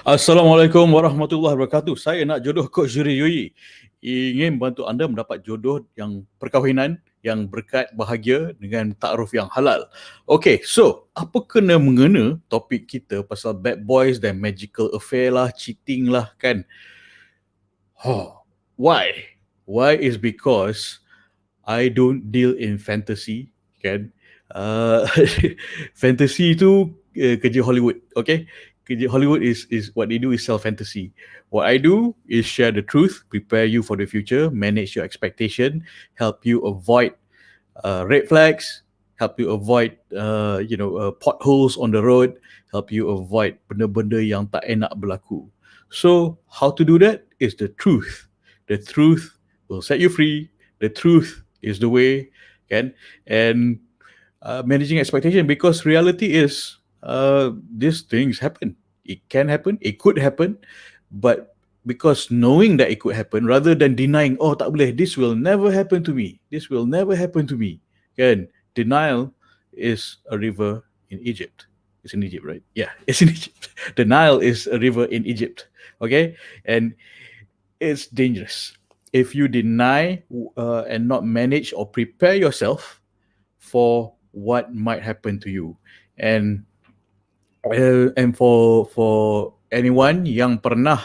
Assalamualaikum warahmatullahi wabarakatuh. Saya nak jodoh Coach Zuhri ingin bantu anda mendapat jodoh yang perkahwinan yang berkat bahagia dengan takruf yang halal. Okay, so apa kena mengena topik kita pasal bad boys dan magical affair lah, cheating lah kan? Why? Why is because I don't deal in fantasy kan. Uh, fantasy itu kerja Hollywood, okay? Kerja Hollywood is what they do is sell fantasy. What I do is share the truth, prepare you for the future, manage your expectation, help you avoid red flags, help you avoid potholes on the road, help you avoid benda-benda yang tak enak berlaku. So how to do that is the truth. The truth will set you free. The truth is the way, kan? And managing expectation, because reality is these things happen. It can happen, it could happen, but because knowing that it could happen rather than denying, oh tak boleh, this will never happen to me, this will never happen to me, kan? Denial is a river in Egypt. It's in Egypt, right? Yeah, it's in Egypt. The Nile is a river in Egypt, okay? And it's dangerous. If you deny and not manage or prepare yourself for what might happen to you. And for anyone yang pernah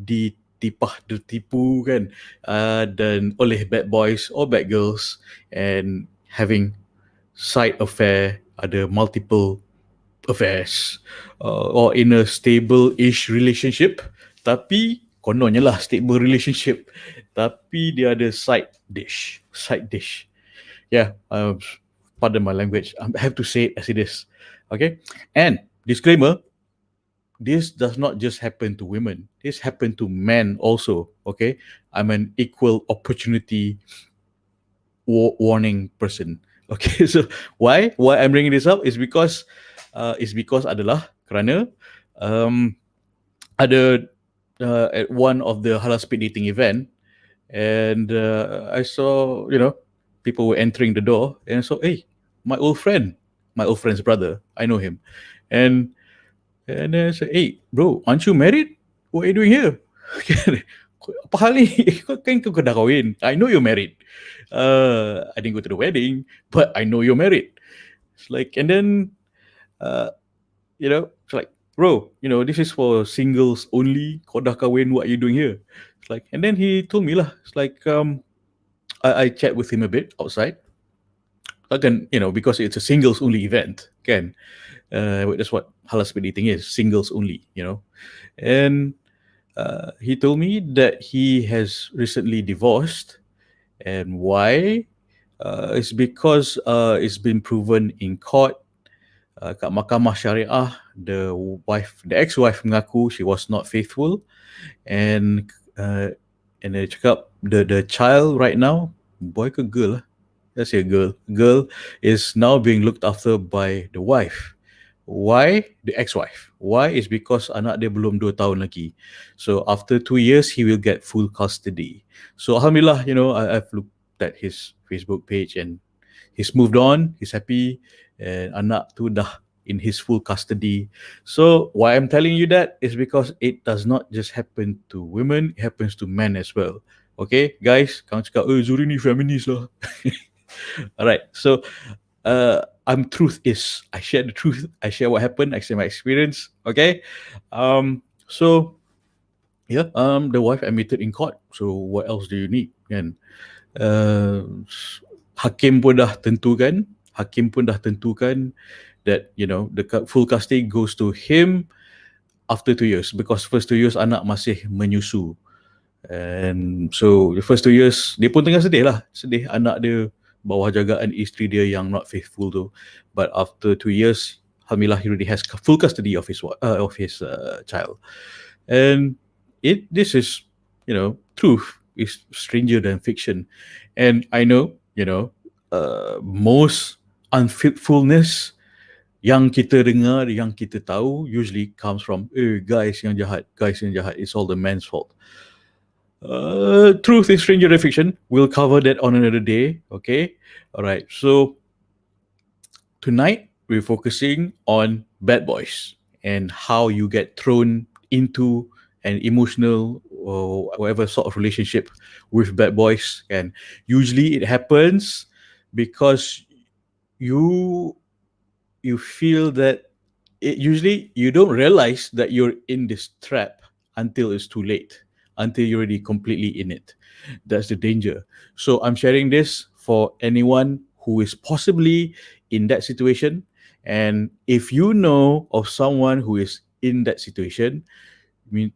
ditipu kan, dan oleh bad boys or bad girls and having side affair, ada multiple affairs, or in a stable-ish relationship, tapi kononnya lah stable relationship, tapi dia ada side dish. Yeah, pardon my language, I have to say it as it is. Okay, and disclaimer, this does not just happen to women, this happen to men also. Okay, I'm an equal opportunity warning person. Okay, so why I'm bringing this up is because adalah kerana ada at one of the halal speed dating event, and I saw, people were entering the door, and so, hey, my old friend's brother, I know him, and then I said, hey bro, aren't you married? What are you doing here? Apa hal ni? Kau dah kahwin. I know you're married. I didn't go to the wedding, but I know you're married. It's like, and then it's like, bro, this is for singles only. Kau dah kahwin, what are you doing here? It's like, and then he told me lah. It's like, I chat with him a bit outside. Again, because it's a singles only event, kan? That's what halal speed dating is, singles only, And he told me that he has recently divorced, and why? It's because it's been proven in court, kat mahkamah syariah, the ex-wife mengaku she was not faithful, and dia cakap the child right now, boy ke girl? Let's say girl is now being looked after by the wife. Why? The ex-wife. Why? Is because anak dia belum 2 tahun lagi. So after 2 years, he will get full custody. So alhamdulillah, I've looked at his Facebook page and he's moved on, he's happy, and anak tu dah in his full custody. So why I'm telling you that is because it does not just happen to women, it happens to men as well. Okay, guys, kang cakap, Zuhri ni feminist lah. Alright, so truth is, I share the truth, I share what happened, I share my experience. Okay, so yeah, the wife admitted in court. So what else do you need? And hakim pun dah tentukan that the full custody goes to him after 2 years, because first 2 years anak masih menyusu. And so the first 2 years dia pun tengah sedih anak dia bawah jagaan isteri dia yang not faithful tu. But after 2 years, alhamdulillah, he already has full custody of his child. And this is, truth is stranger than fiction. And I know, most unfaithfulness yang kita dengar, yang kita tahu, usually comes from guys yang jahat. It's all the man's fault. Truth is stranger than fiction. We'll cover that on another day. Okay, all right. So tonight we're focusing on bad boys, and how you get thrown into an emotional or whatever sort of relationship with bad boys. And usually it happens because you you feel that usually you don't realize that you're in this trap until it's too late, until you're already completely in it. That's the danger. So I'm sharing this for anyone who is possibly in that situation. And if you know of someone who is in that situation, I mean,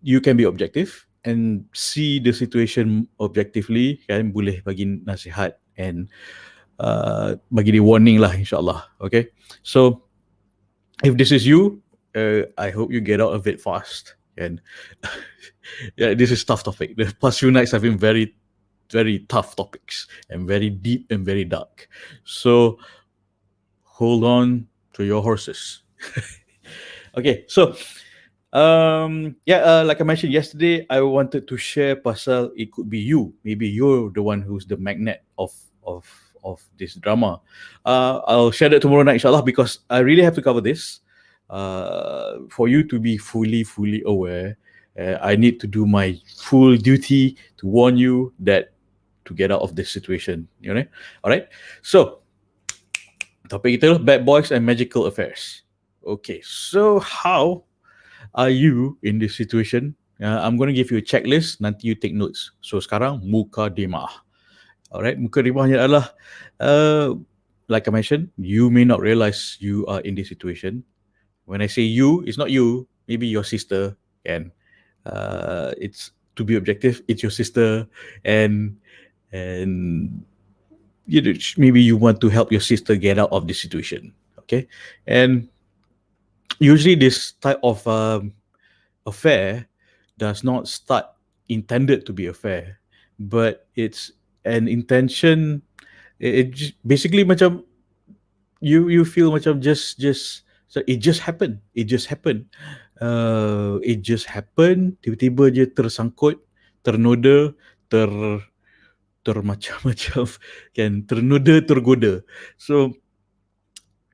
you can be objective and see the situation objectively, kan, boleh bagi nasihat and bagi dia warning lah, insyaAllah. Okay, so if this is you, I hope you get out of it fast. And yeah, this is tough topic. The past few nights have been very, very tough topics and very deep and very dark. So hold on to your horses. Okay, so like I mentioned yesterday, I wanted to share pasal it could be you. Maybe you're the one who's the magnet of of this drama. I'll share that tomorrow night, inshallah, because I really have to cover this. For you to be fully aware, I need to do my full duty to warn you that to get out of this situation. You know, all right. So, topik kita bad boys and magical affairs. Okay, so how are you in this situation? I'm going to give you a checklist. Nanti you take notes. So sekarang muka dimah. Alright, muka dimahnya adalah like I mentioned, you may not realize you are in this situation. When I say you, it's not you. Maybe your sister, and it's to be objective. It's your sister, and you know, maybe you want to help your sister get out of this situation. Okay, and usually this type of affair does not start intended to be affair, but it's an intention. Basically macam you feel macam just so it just happened. It just happened. Tiba-tiba je tersangkut, ternoda, ter termacam-macam, kan, ternoda, tergoda. So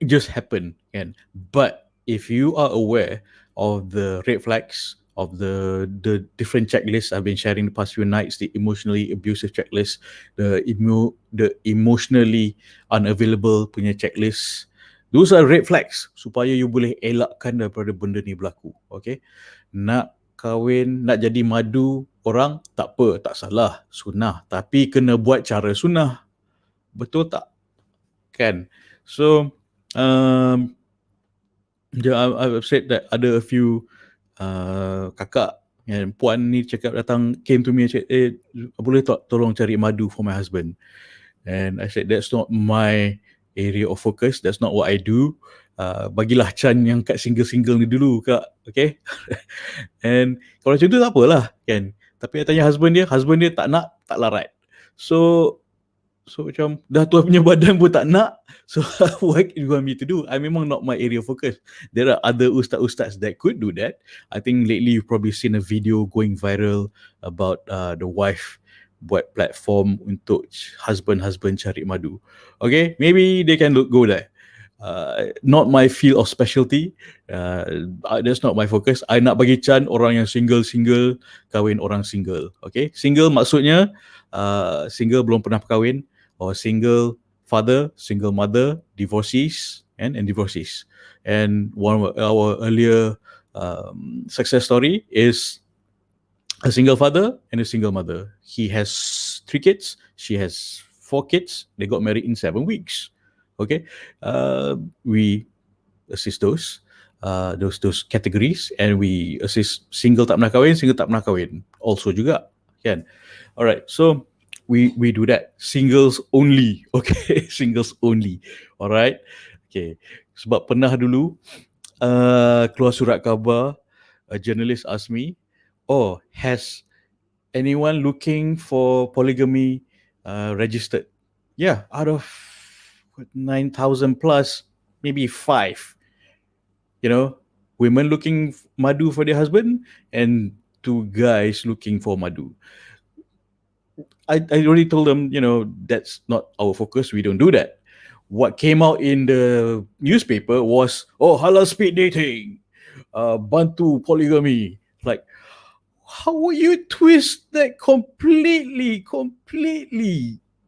it just happened, kan. But if you are aware of the red flags of the different checklists I've been sharing the past few nights, the emotionally abusive checklist, the emotionally unavailable punya checklist, those are red flags supaya you boleh elakkan daripada benda ni berlaku. Okay, nak kahwin, nak jadi madu orang, tak apa, tak salah, sunnah, tapi kena buat cara sunnah, betul tak? Kan? So I've said that ada a few kakak and puan ni cakap datang, came to me and said, boleh tak tolong cari madu for my husband? And I said, that's not my area of focus, that's not what I do. Bagilah Chan yang kat single-single ni dulu, kak. Okay. And kalau macam tu tak apalah, kan. Tapi I tanya husband dia tak nak, tak larat. So macam dah tuan punya badan pun tak nak. So what you want me to do? I memang not my area of focus. There are other ustaz that could do that. I think lately you've probably seen a video going viral about the wife buat platform untuk husband cari madu. Okay, maybe they can go there. Not my field of specialty. That's not my focus. I nak bagi Chan orang yang single kahwin orang single. Okay, single maksudnya single belum pernah kahwin, or single father, single mother, divorcees and divorcees. And one of our earlier success story is a single father and a single mother. He has 3 kids, she has 4 kids. They got married in 7 weeks. Okay, we assist those categories, and we assist single tak pernah kahwin, single tak pernah kahwin also juga, kan? Alright, so we do that. Singles only. Okay, singles only. Alright. Okay, sebab pernah dulu keluar surat khabar, a journalist asked me, has anyone looking for polygamy registered? Yeah, out of 9,000 plus, maybe 5, women looking madu for their husband and 2 guys looking for madu. I already told them, that's not our focus. We don't do that. What came out in the newspaper was, oh, halal speed dating, bantu polygamy. Like, how would you twist that completely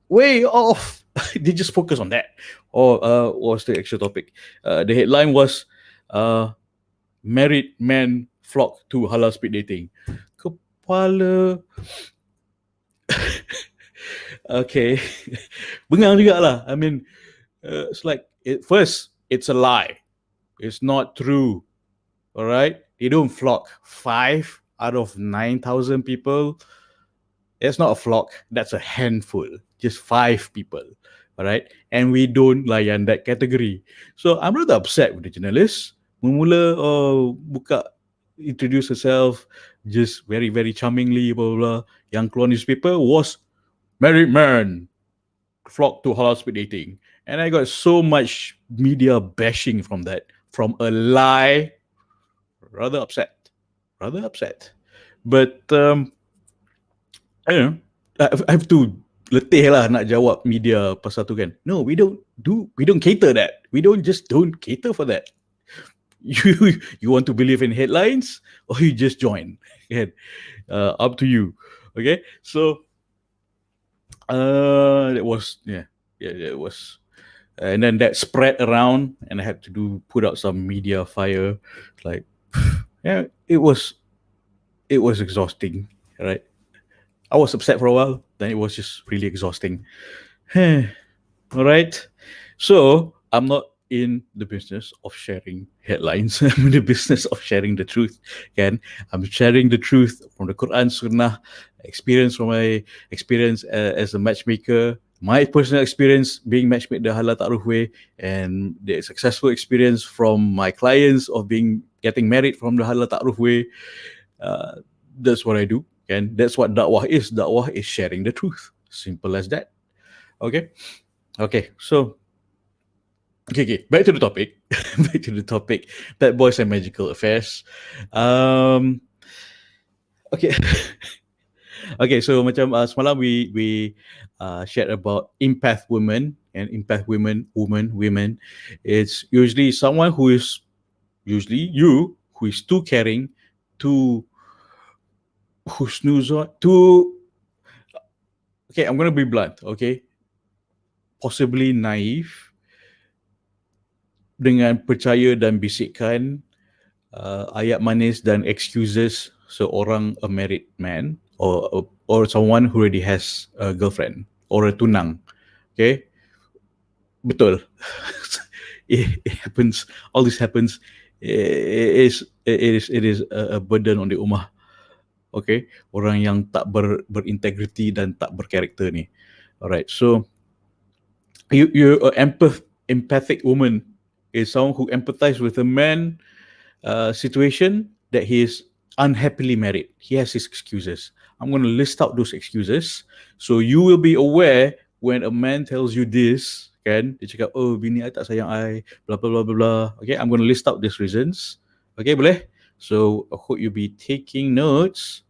way off? They just focus on that. Or what's the actual topic? The headline was, uh, married men flock to halal speed dating. Kepala, okay. Bengang juga lah. I mean, it's like, first, it's a lie. It's not true. All right? They don't flock. 5 out of 9,000 people. It's not a flock. That's a handful. Just 5 people. All right? And we don't layan that category. So I'm rather upset with the journalist. Memula buka, introduce herself just very, very charmingly, blah, blah, blah. Yang keluar newspaper was married man flock to halal speed dating. And I got so much media bashing from that, from a lie. Rather upset. But I don't know, I have to letih lah nak jawab media pasal tu kan. No, we don't cater that. We don't cater for that. You want to believe in headlines or you just join. Up to you. Okay, so that was that was, and then that spread around, and I had to put out some media fire. Like, yeah, it was exhausting, right? I was upset for a while, then it was just really exhausting. All right. So I'm not in the business of sharing headlines. I'm in the business of sharing the truth. Can I'm sharing the truth from the Quran, Sunnah, experience from my experience as a matchmaker, my personal experience being matchmade the halal ta'aruf way, and the successful experience from my clients of getting married from the halal ta'aruf way. That's what I do, and that's what dakwah is. Dakwah is sharing the truth. Simple as that. Okay. So, okay. Back to the topic. Bad boys and magical affairs. Okay. Okay. So macam semalam we shared about empath women and empath women. It's usually someone who is usually you who is too caring, too who snooze on, too. Okay, I'm gonna be blunt. Okay, possibly naive dengan percaya dan bisikan ayat manis dan excuses seorang a married man or someone who already has a girlfriend or a tunang. Okay, betul. It happens. All this happens. It is a burden on the ummah. Okay, orang yang tak berintegriti dan tak berkarakter ni. Alright, so you're an empathic woman is someone who empathizes with a man situation that he is unhappily married. He has his excuses. I'm going to list out those excuses so you will be aware when a man tells you this, kan, dia cakap, oh, bini I tak sayang I, blah, blah, blah, blah, blah. Okay, I'm going to list out these reasons. Okay, boleh? So, I hope you be taking notes.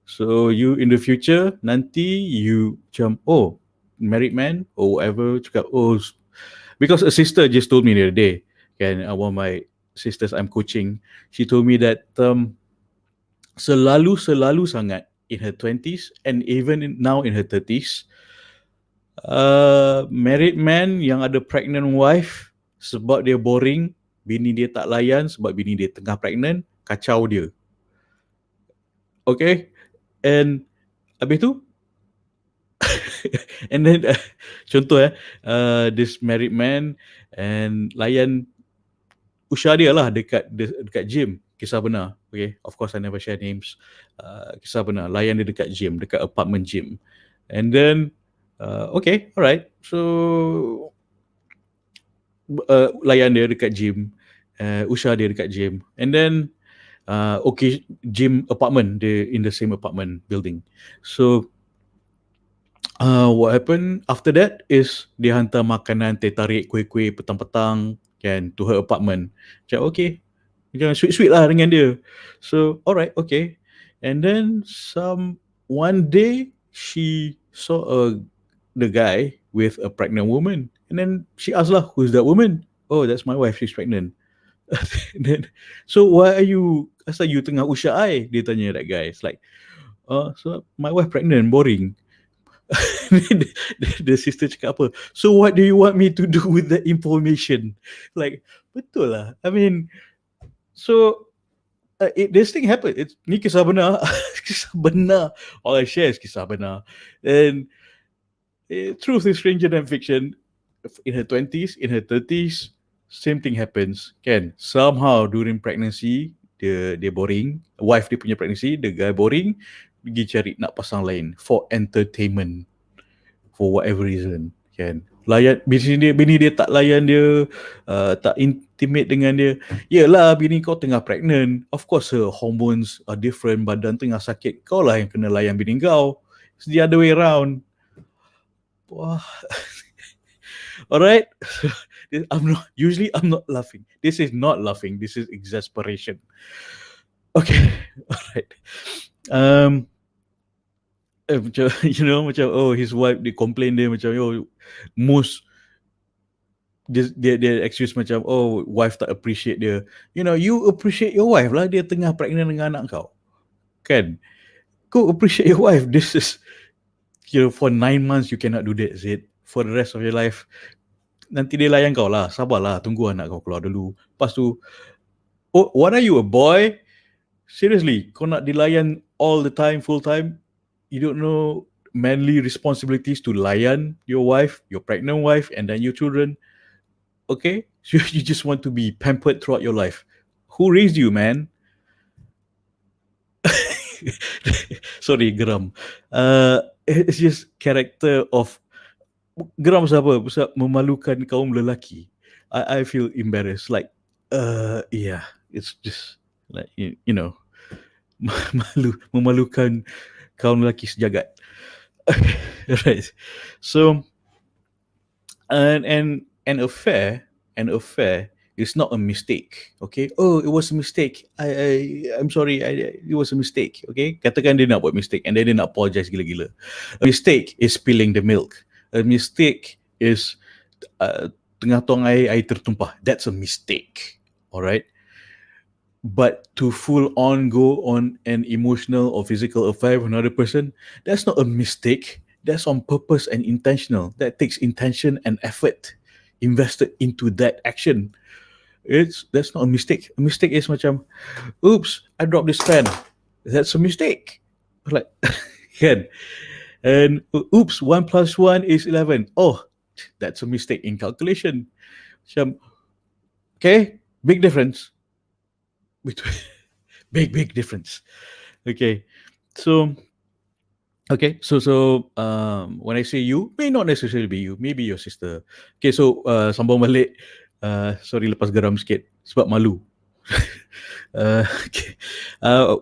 So, you in the future, nanti you macam, oh, married man or whatever, cakap, oh, because a sister just told me the other day, kan, one of my sisters I'm coaching, she told me that selalu sangat in her 20s and even now in her 30s, married man yang ada pregnant wife sebab dia boring, bini dia tak layan sebab bini dia tengah pregnant, kacau dia. Okay, and habis tu and then contoh this married man and layan usia dia lah dekat gym, kisah benar. Okay, of course I never share names. Kisah benar, layan dia dekat gym, dekat apartment gym. And then okay, alright, so layan dia dekat gym, usia dia dekat gym, and then okay, gym apartment, dia in the same apartment building. So what happened after that is dia hantar makanan, teh tarik, kuih-kuih petang-petang kan to her apartment. Macam okay, macam sweet-sweet lah dengan dia. So alright, okay. And then one day she saw the guy with a pregnant woman. And then she asked lah, who's that woman? Oh, that's my wife, she's pregnant. Then, so why are you, asal you tengah usah I? Dia tanya that guy. It's like, so my wife pregnant, boring. The sister cakap apa? So what do you want me to do with that information? Like, betul lah. I mean, so this thing happened. It's ni kisah benar. Kisah benar. All I share is kisah benar. And truth is stranger than fiction. In her 20s, in her 30s, same thing happens. Kan? Somehow during pregnancy, dia boring. Wife dia punya pregnancy, the guy boring. Pergi cari nak pasang lain for entertainment. For whatever reason. Kan? Layan, bini dia tak layan dia, tak intimate dengan dia. Yelah, bini kau tengah pregnant. Of course, her hormones are different. Badan tengah sakit. Kau lah yang kena layan bini kau. It's the other way around. Wah. Alright. I'm not laughing. This is not laughing. This is exasperation. Okay. Alright. Macam, macam, his wife, dia complain dia macam, most, dia excuse macam, wife tak appreciate dia. You appreciate your wife lah, dia tengah pregnant dengan anak kau. Kan? Go appreciate your wife. This is, for 9 months you cannot do that, Zid. For the rest of your life, nanti dia layan kau lah. Sabarlah, tunggu anak kau keluar dulu. Lepas tu, what are you, a boy? Seriously, kau nak dilayan all the time, full time? You don't know manly responsibilities to layan your wife, your pregnant wife, and then your children. Okay? So you just want to be pampered throughout your life. Who raised you, man? Sorry, geram. It's just character of geram siapa? Pasal memalukan kaum lelaki. I feel embarrassed. Like, yeah, it's just like, memalukan kaum lelaki sejagat. Right. So, and an affair is not a mistake. Okay. Oh, it was a mistake. I'm sorry. It was a mistake. Okay. Katakan dia nak buat mistake and then dia nak apologize gila-gila. A mistake is spilling the milk. A mistake is tengah tuang air tertumpah. That's a mistake. Alright. But to full on go on an emotional or physical affair with another person, that's not a mistake. That's on purpose and intentional. That takes intention and effort invested into that action. That's not a mistake. A mistake is macam, oops, I dropped this pen. That's a mistake. Like, kan? And oops, 1 + 1 is 11. Oh, that's a mistake in calculation. Macam, okay, big difference. Between big difference. Okay. So when I say you, may not necessarily be you, maybe your sister. Okay, so sambung balik. Sorry lepas geram sikit sebab malu. Okay.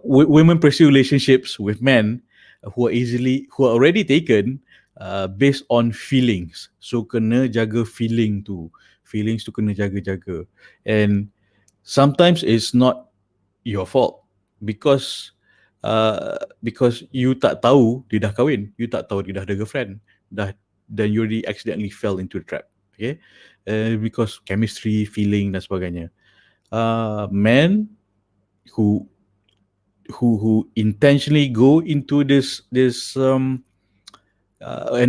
Women pursue relationships with men who are already taken based on feelings. So kena jaga feelings tu kena jaga. And sometimes it's not your fault because you tak tahu dia dah kahwin, you tak tahu dia dah ada girlfriend, then you already accidentally fell into the trap. Okay, because chemistry, feeling dan sebagainya. Men who intentionally go into this an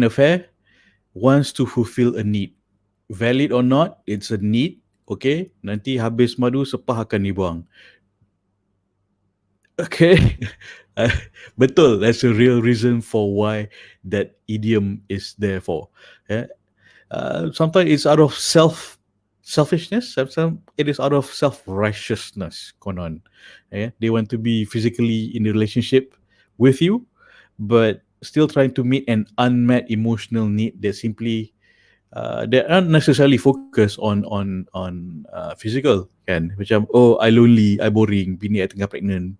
affair wants to fulfill a need, valid or not, it's a need. Okay, nanti habis madu sepah akan dibuang. Okay. Betul, that's a real reason for why that idiom is there for. Yeah? Sometimes it's out of selfishness, sometimes it is out of self-righteousness. Konon. Yeah? They want to be physically in a relationship with you, but still trying to meet an unmet emotional need that simply they aren't necessarily focused on physical. Kan? Macam, I lonely, I boring, bini I tengah pregnant.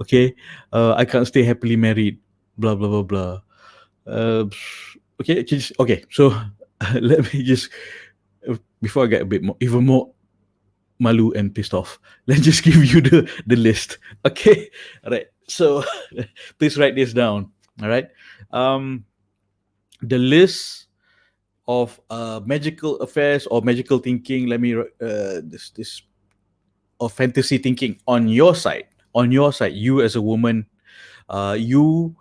Okay, I can't stay happily married, blah blah blah blah. Okay, so let me just before I get a bit more, even more malu and pissed off, let's just give you the list. Okay, all right, so please write this down. All right, the list of magical affairs or magical thinking. Let me this of fantasy thinking on your side. On your side, you as a woman, you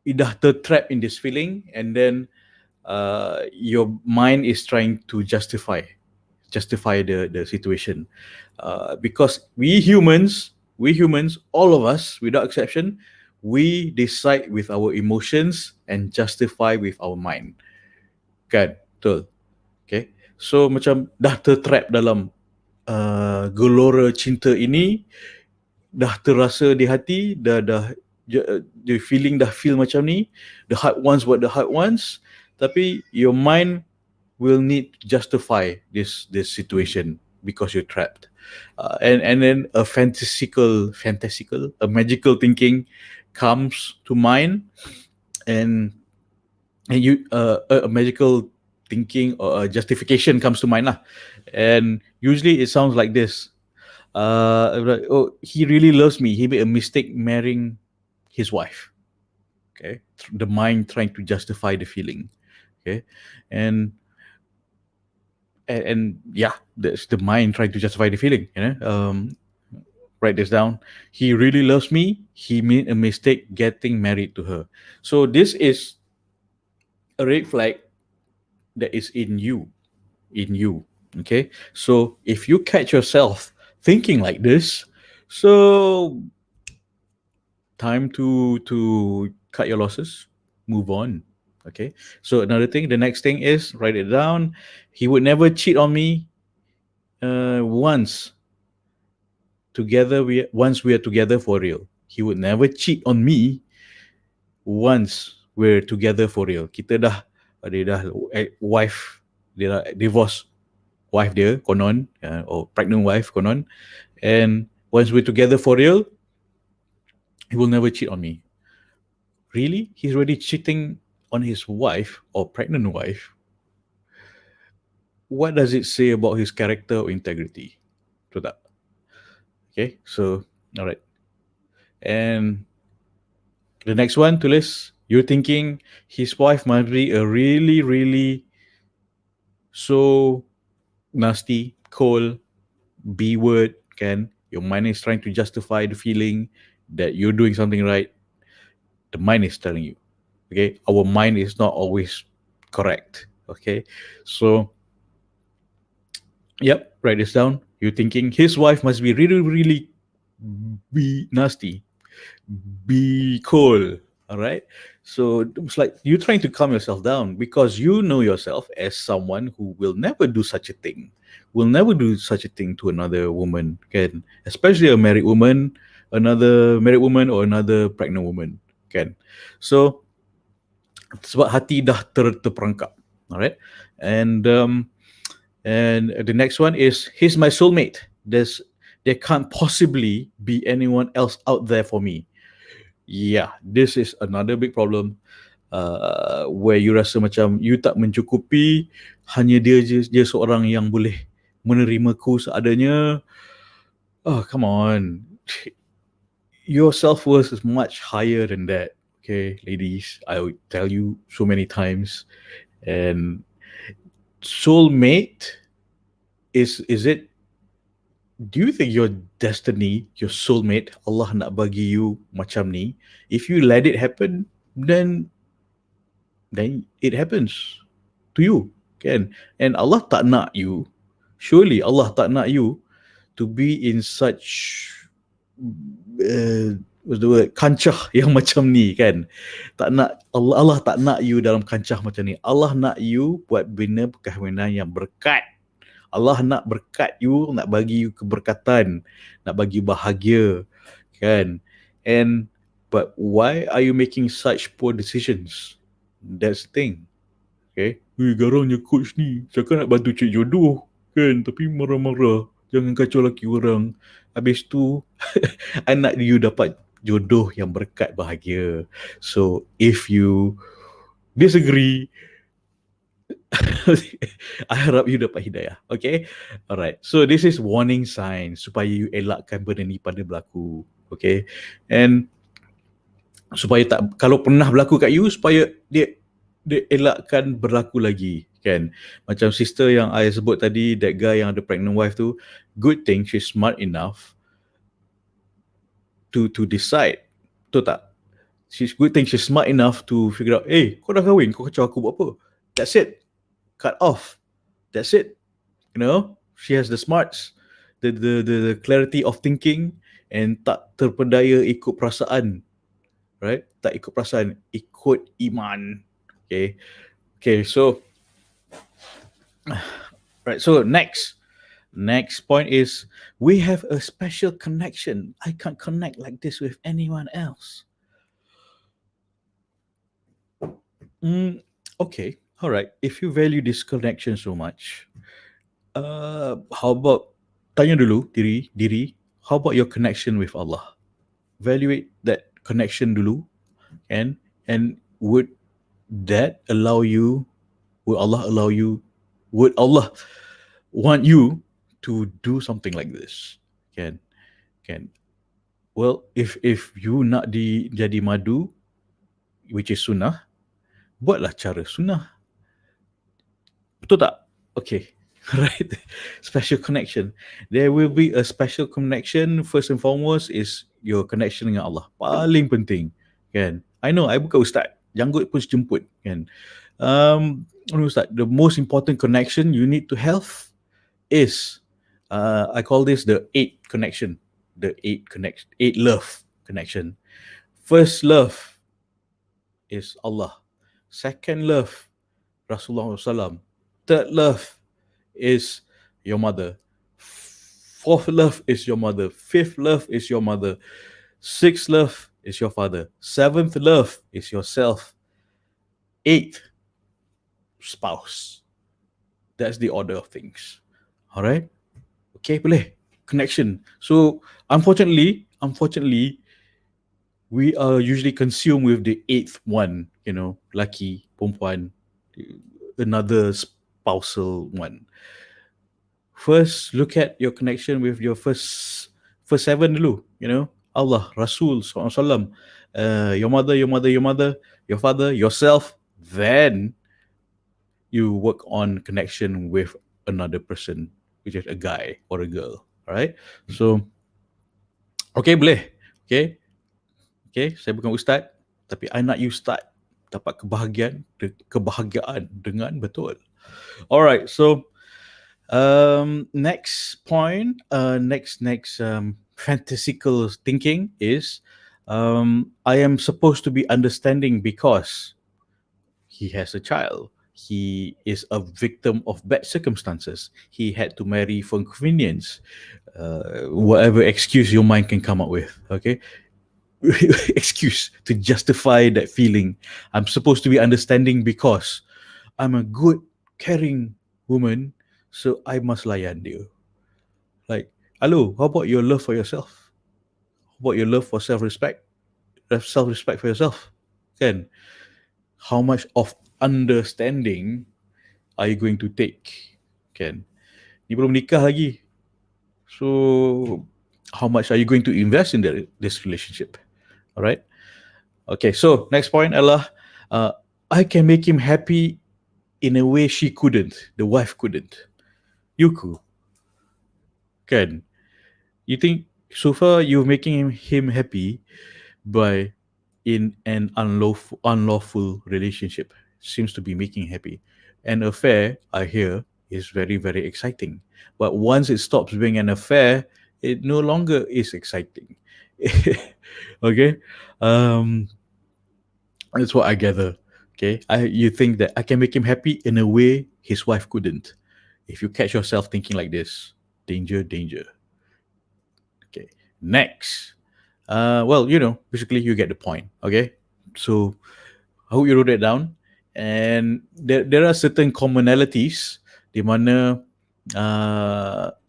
dah tertrapped in this feeling, and then your mind is trying to justify the situation, because we humans, all of us without exception, we decide with our emotions and justify with our mind, kan? Betul. Okay, so macam dah tertrap dalam gelora cinta ini, dah terasa di hati, dah the feeling dah feel macam ni, the heart wants what the heart wants, tapi your mind will need to justify this situation because you're trapped, and then a a magical thinking comes to mind, and you a magical thinking or a justification comes to mind lah, and usually it sounds like this. Like, oh, he really loves me. He made a mistake marrying his wife. Okay, the mind trying to justify the feeling. Okay, and and yeah, that's the mind trying to justify the feeling. Write this down. He really loves me. He made a mistake getting married to her. So this is a red flag that is in you, in you. Okay, so if you catch yourself thinking like this, so time to cut your losses, move on. Okay, so another thing, the next thing is, write it down. He would never cheat on me once we are together for real. He would never cheat on me once we're together for real. Kita dah, dia dah wife, dia dah divorce wife dia konon, or pregnant wife konon, and once we're together for real, he will never cheat on me. Really? He's already cheating on his wife or pregnant wife? What does it say about his character or integrity? To that. Okay, so all right. And the next one, tulis, you're thinking his wife must be a really, really so nasty, cold, B word, can. Your mind is trying to justify the feeling that you're doing something right. The mind is telling you. Okay, our mind is not always correct. Okay, so yep, write this down. You're thinking his wife must be really, really be nasty, be cold. All right. So it's like you're trying to calm yourself down because you know yourself as someone who will never do such a thing, will never do such a thing to another woman, can, especially a married woman, another married woman or another pregnant woman, can. So sebab hati dah terperangkap. All right. And the next one is, he's my soulmate. There can't possibly be anyone else out there for me. Yeah, this is another big problem, where you rasa macam you tak mencukupi, hanya dia seorang yang boleh menerimaku seadanya. Oh, come on. Your self-worth is much higher than that. Okay, ladies, I will tell you so many times. And soulmate, is it, do you think your destiny, your soulmate, Allah nak bagi you macam ni? If you let it happen, then it happens to you, kan? And Allah tak nak you, surely Allah tak nak you to be in such what's the word, kancah yang macam ni, kan? Tak nak, Allah tak nak you dalam kancah macam ni. Allah nak you buat bina perkahwinan yang berkat. Allah nak berkat you, nak bagi you keberkatan, nak bagi bahagia, kan? And but why are you making such poor decisions? That's the thing. Okay, garangnya coach ni cakap nak bantu cik jodoh, kan, tapi marah-marah, jangan kacau laki orang. Habis tu I nak you dapat jodoh yang berkat bahagia. So if you disagree, I harap you dapat hidayah. Okay, alright. So this is warning sign supaya you elakkan benda ni pada berlaku. Okay, and supaya tak, kalau pernah berlaku kat you, supaya dia elakkan berlaku lagi, kan. Macam sister yang I sebut tadi, that guy yang ada pregnant wife tu, good thing she's smart enough to decide, betul tak? She's good thing she's smart enough to figure out, kau dah kahwin, kau kacau aku buat apa? That's it. Cut off. That's it. You know, she has the smarts, the clarity of thinking, and tak terpedaya ikut perasaan, right? Tak ikut perasaan, ikut iman. Okay, so right, so next point is we have a special connection. I can't connect like this with anyone else. Mm, okay, all right. If you value this connection so much, how about tanya dulu diri, how about your connection with Allah? Evaluate that connection dulu, and that allow you, would Allah allow you, would Allah want you to do something like this? Can can well, if you nak jadi madu, which is sunnah, buatlah cara sunnah. Betul tak? Okay. Right. Special connection. There will be a special connection. First and foremost is your connection dengan Allah. Paling penting. Kan? I know, I bukan ustaz. Janggut pun sejemput. Kan? Ustaz, the most important connection you need to have is, I call this the eight connection. The eight love connection. First love is Allah. Second love, Rasulullah SAW. Third love is your mother. Fourth love is your mother. Fifth love is your mother. Sixth love is your father. Seventh love is yourself. Eighth, spouse. That's the order of things. All right? Okay, boleh. Connection. So, unfortunately, we are usually consumed with the eighth one, laki, perempuan, another spousal one. First, look at your connection with your first seven dulu, Allah, Rasul, SAW, your mother, your father, yourself. Then you work on connection with another person, which is a guy or a girl. All right? So, okay, boleh. Okay, saya bukan ustaz, tapi I nak you start dapat kebahagiaan dengan betul. Alright, so next point, next fantastical thinking is, I am supposed to be understanding because he has a child. He is a victim of bad circumstances. He had to marry for convenience. Whatever excuse your mind can come up with, okay? Excuse to justify that feeling. I'm supposed to be understanding because I'm a good, caring woman, so I must layan you. Like, hello, how about your love for yourself? How about your love for self-respect? Self-respect for yourself. Kan? How much of understanding are you going to take? Kan? Ni belum nikah lagi. So, how much are you going to invest in this relationship? All right. Okay, so next point adalah, I can make him happy in a way she couldn't. The wife couldn't. You could. Kan? You think so far you're making him happy by in an unlawful relationship. Seems to be making happy. An affair, I hear, is very, very exciting. But once it stops being an affair, it no longer is exciting. Okay? That's what I gather. Okay? You think that I can make him happy in a way his wife couldn't. If you catch yourself thinking like this, danger. Okay. Next. Well, basically you get the point. Okay? So I hope you wrote it down. And there are certain commonalities di mana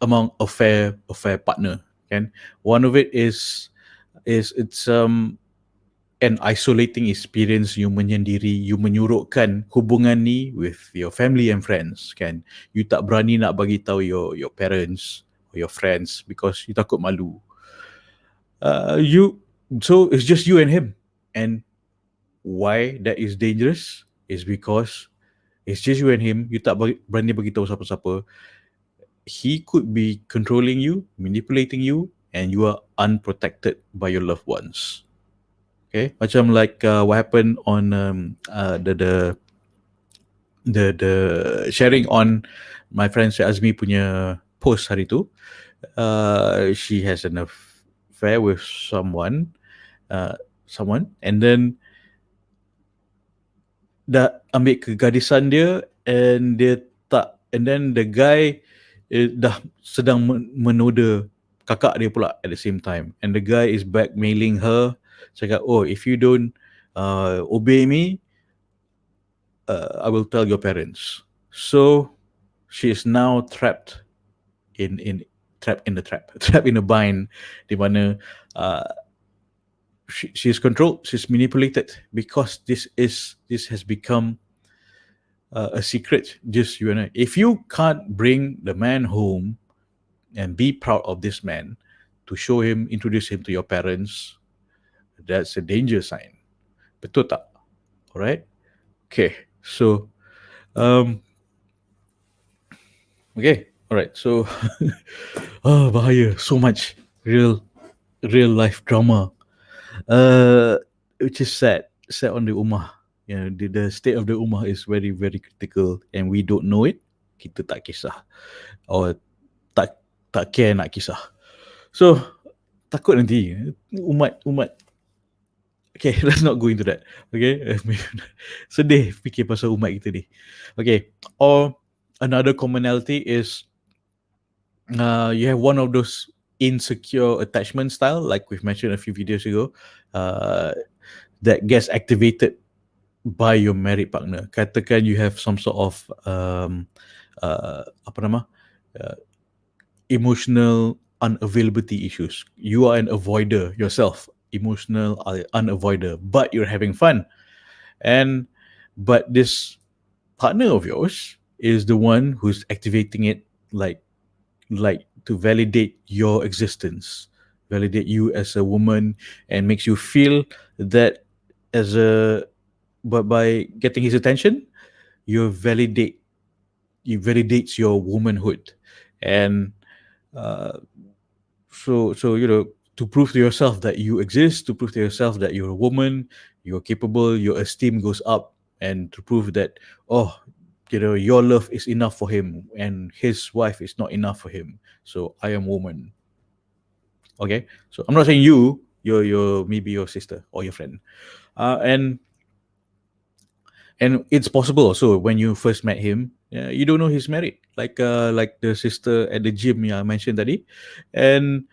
among affair partner. Kan? One of it is it's an isolating experience you menyendiri, you menyurukkan hubungan ni with your family and friends, kan? You tak berani nak bagi tahu your parents or your friends because you takut malu. So it's just you and him. And why that is dangerous? is because it's just you and him. You tak berani bagi tahu siapa-siapa. He could be controlling you, manipulating you, and you are unprotected by your loved ones. Okay, macam like what happened on the sharing on my friend Syed Azmi punya post hari tu. She has an affair with someone, and then dah ambil kegadisan dia, and dia tak, and then the guy dah sedang menoda kakak dia pula at the same time, and the guy is blackmailing her, cakap, oh, if you don't obey me, I will tell your parents. So she is now trapped in trapped in the trap, trapped in a bind, di mana she is controlled, she's manipulated, because this has become a secret, just you and I. If you can't bring the man home and be proud of this man, to show him, introduce him to your parents, that's a danger sign. Betul tak? Alright? Okay. So, okay. Alright. So, bahaya. So much real life drama. Which is sad. Sad on the ummah. You know, the state of the ummah is very, very critical, and we don't know it. Kita tak kisah. Or tak care nak kisah. So, takut nanti umat. Okay, let's not go into that. Okay, sedih fikir pasal umat kita ni. Okay, or another commonality is you have one of those insecure attachment style, like we've mentioned a few videos ago, that gets activated by your married partner. Katakan you have some sort of emotional unavailability issues. You are an avoider yourself, emotional unavoider, but you're having fun. But this partner of yours is the one who's activating it, like to validate your existence, validate you as a woman, and makes you feel that but by getting his attention, he validates your womanhood. And so to prove to yourself that you exist, to prove to yourself that you're a woman, you're capable, your esteem goes up, and to prove that, your love is enough for him and his wife is not enough for him, so I am woman. Okay, so I'm not saying you're maybe your sister or your friend, and it's possible also when you first met him, you don't know he's married, like the sister at the gym I mentioned tadi, and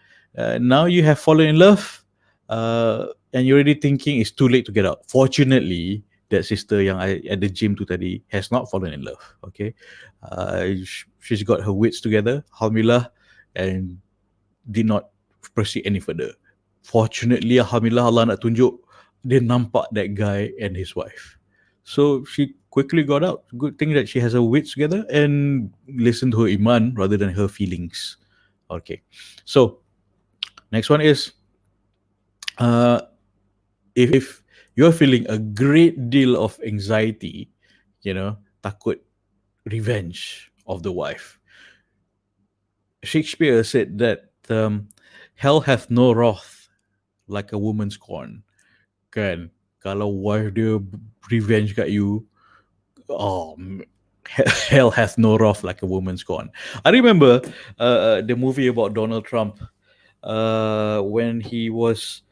now you have fallen in love, and you're already thinking it's too late to get out. Fortunately, that sister yang at the gym tu tadi has not fallen in love. Okay, she's got her wits together, alhamdulillah, and did not proceed any further. Fortunately, alhamdulillah, Allah nak tunjuk dia nampak that guy and his wife. So she quickly got out. Good thing that she has her wits together and listened to her iman rather than her feelings. Okay. So next one is, if you're feeling a great deal of anxiety, takut revenge of the wife. Shakespeare said that hell hath no wrath like a woman's scorn. Kan? Kalau wife dia revenge kat you, hell hath no wrath like a woman's scorn. I remember the movie about Donald Trump, when he was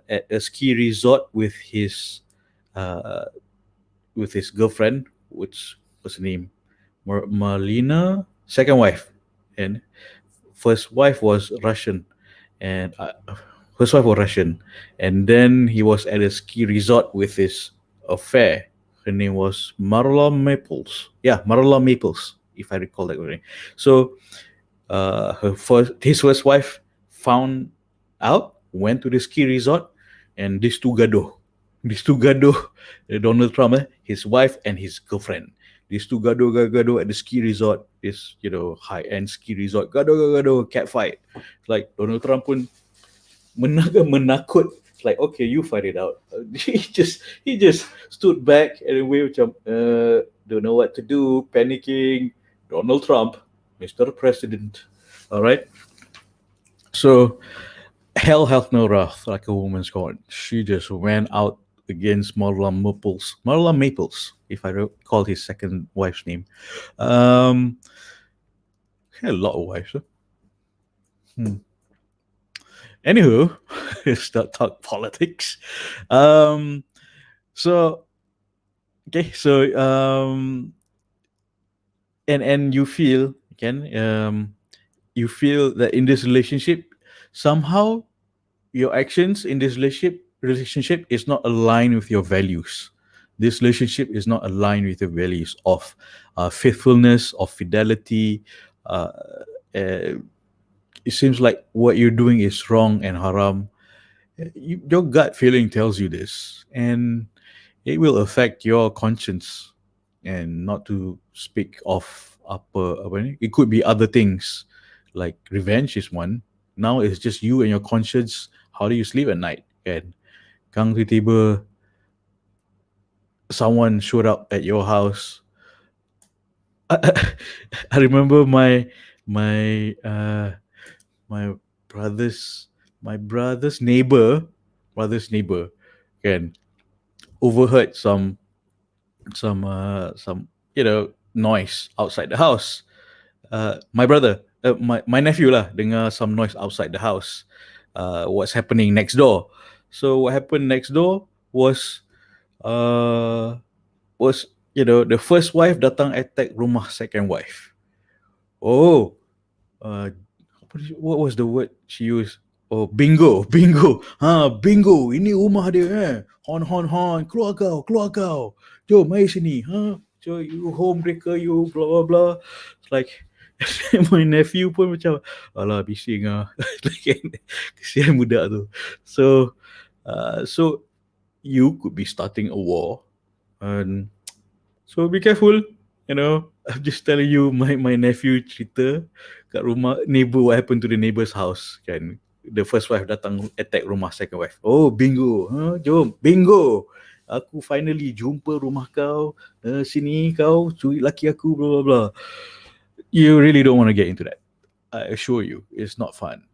at a ski resort with his girlfriend, which was her name, Marlena, second wife, and first wife was Russian, and first wife was Russian, and then he was at a ski resort with his affair. Her name was Marla Maples. Yeah, Marla Maples, if I recall that correctly. So his first wife found out, went to the ski resort, and these two gaduh, Donald Trump, his wife and his girlfriend. These two gaduh at the ski resort, this high-end ski resort, gaduh, cat fight. Like Donald Trump pun menakut It's like, okay, you fight it out. He just stood back and we macam, don't know what to do, panicking. Donald Trump, Mr. President. All right. So hell hath no wrath like a woman scorned. She just went out against Marla Maples, if I recall his second wife's name. Um, he had a lot of wives. Huh? Hmm. Anywho, let's not talk politics. Um, so okay, so and you feel again, you feel that in this relationship, somehow your actions in this relationship is not aligned with your values. This relationship is not aligned with your values of faithfulness, of fidelity. Uh, uh, it seems like what you're doing is wrong and haram. Your gut feeling tells you this, and it will affect your conscience. And not to speak of apa ni, it could be other things like revenge is one. Now it's just you and your conscience. How do you sleep at night? And kang tiba-tiba someone showed up at your house. I remember my my brother's brother's neighbor can overheard some noise outside the house. My brother, my nephew lah, dengar some noise outside the house. What's happening next door? So what happened next door uh, was the first wife datang attack rumah second wife. Oh, uh, what was the word she used? Oh, bingo, bingo. Bingo. Ini rumah dia Hon, hon, hon. Keluar kau. Jom, mari sini. So you homebreaker, you blah, blah, blah. It's like, my nephew pun macam, alah, bising kesian budak tu. So you could be starting a war. And so be careful. I'm just telling you my nephew cerita kat rumah neighbor, what happened to the neighbor's house kan. The first wife datang attack rumah second wife. Oh, bingo. Jom, bingo. Aku finally jumpa rumah kau. Sini kau curi laki aku, blah blah blah. You really don't want to get into that. I assure you, it's not fun.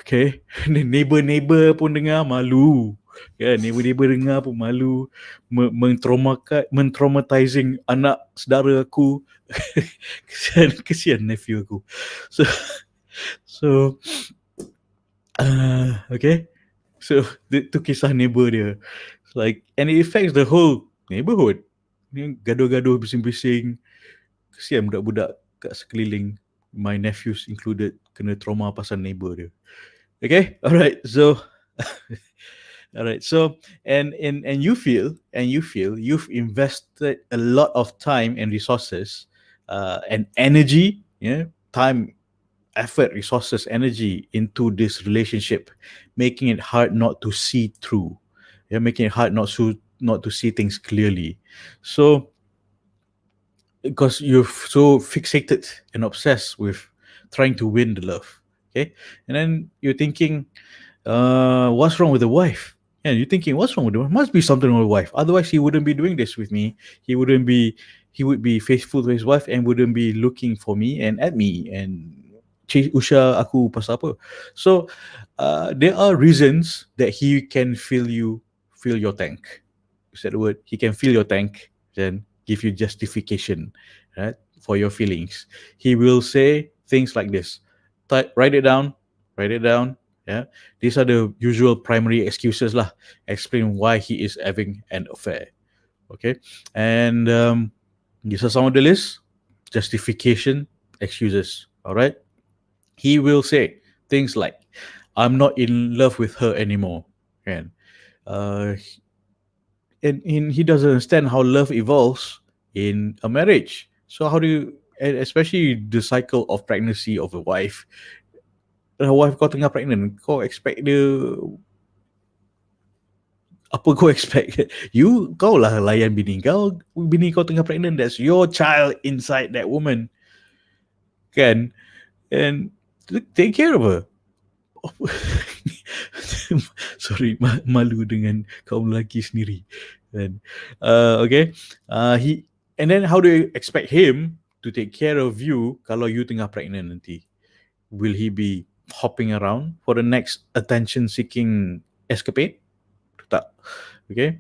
Okay? Neighbor pun dengar malu. Kan, neighbor dengar pun malu. Mentraumatizing anak saudara aku. kesian nephew aku. So so okay. So tu kisah neighbor dia. It's like, and it affects the whole neighborhood. Gaduh-gaduh, bising-bising. Kesian budak-budak kat sekeliling. My nephews included kena trauma pasal neighbor dia. Okay, all right. So all right. So and you feel you've invested a lot of time and resources and energy, time, effort, resources, energy into this relationship, making it hard not to see through. Yeah, making it hard not to see things clearly. So because you're so fixated and obsessed with trying to win the love. Okay. And then you're thinking, what's wrong with the wife? Yeah, you're thinking, what's wrong with the wife? Must be something wrong with the wife. Otherwise, he wouldn't be doing this with me. He would be faithful to his wife and wouldn't be looking for me and at me and usha aku pasal apa. So there are reasons that he can fill your tank. Is that the word? He can fill your tank, then give you justification, right, for your feelings. He will say things like this. Write it down. Yeah, these are the usual primary excuses lah. Explain why he is having an affair. Okay, and these are some of the list. Justification, excuses. All right. He will say things like, "I'm not in love with her anymore," and uh, and he doesn't understand how love evolves in a marriage. So how do you, and especially the cycle of pregnancy of a wife, kau tengah pregnant, kau expect dia apa kau expect? Kau lah layan bini kau tengah pregnant, that's your child inside that woman. Kan? And take care of her. Sorry, malu dengan kaum lelaki sendiri. And okay, he and then how do you expect him to take care of you kalau you tengah pregnant nanti? Will he be hopping around for the next attention-seeking escapade? Tak. Okay.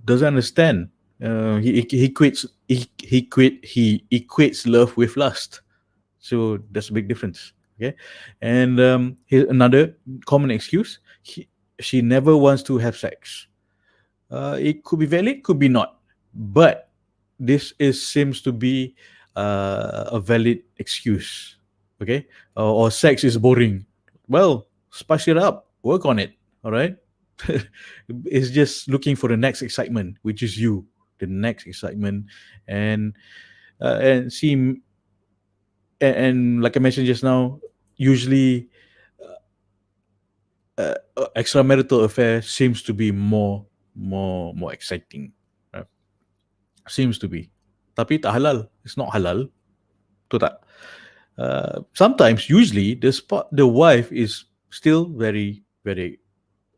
Doesn't understand. He equates love with lust. So that's a big difference. Okay. And here's another common excuse. She never wants to have sex. It could be valid, could be not. But this seems to be a valid excuse. Okay. Or sex is boring. Well, spice it up. Work on it. All right. It's just looking for the next excitement, which is you, the next excitement, and see, and like I mentioned just now, usually extramarital affair seems to be more exciting, right? Seems to be, tapi tak halal. It's not halal, tu tak. Sometimes, usually, the wife is still very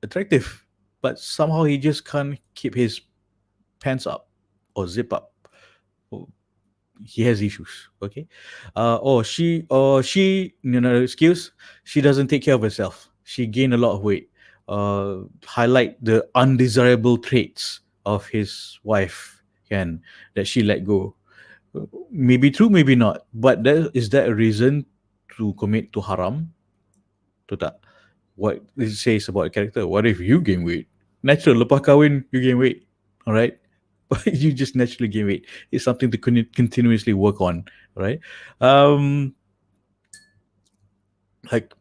attractive, but somehow he just can't keep his pants up or zip up. Oh, he has issues. Okay, or she, excuse, she doesn't take care of herself. She gained a lot of weight. Highlight the undesirable traits of his wife, can that she let go. Maybe true, maybe not. But is that a reason to commit to haram? Tu tak. What it says about a character. What if you gain weight? Natural, lepas kahwin, you gain weight. All right? But you just naturally gain weight. It's something to continuously work on. Right? Um, like,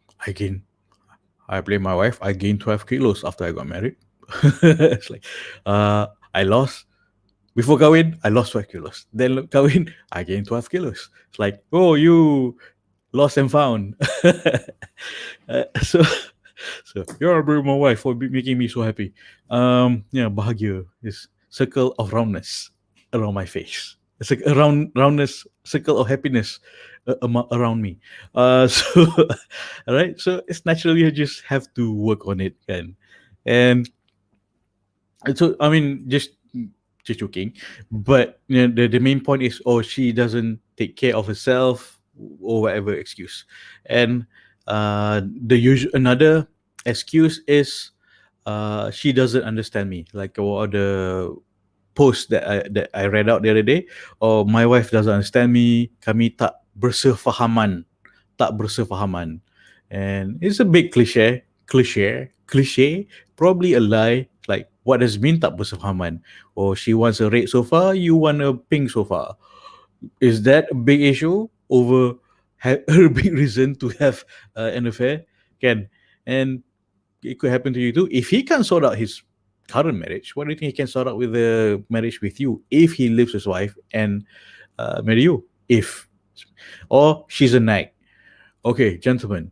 I blame my wife. I gained 12 kilos after I got married. It's like, I lost. Before kahwin, I lost 12 kilos. Then kahwin, I gained 12 kilos. It's like, oh, you lost and found. So you're my wife for making me so happy. Yeah, bahagia is circle of roundness around my face. It's like a roundness circle of happiness around me. So all right, so it's naturally you just have to work on it, and so I mean just joking, but the main point is, oh, she doesn't take care of herself or whatever excuse. And the usual another excuse is she doesn't understand me, like or the post that I read out the other day. Or my wife doesn't understand me, kami tak bersefahaman. And it's a big cliche, probably a lie. Like, what does it mean tak bersefahaman? Or she wants a red sofa, you want a pink sofa. Is that a big issue over a big reason to have an affair? Can And it could happen to you too. If he can sort out his current marriage, what do you think he can sort out with the marriage with you if he leaves his wife and marry you? If or she's a nag. Okay, gentlemen,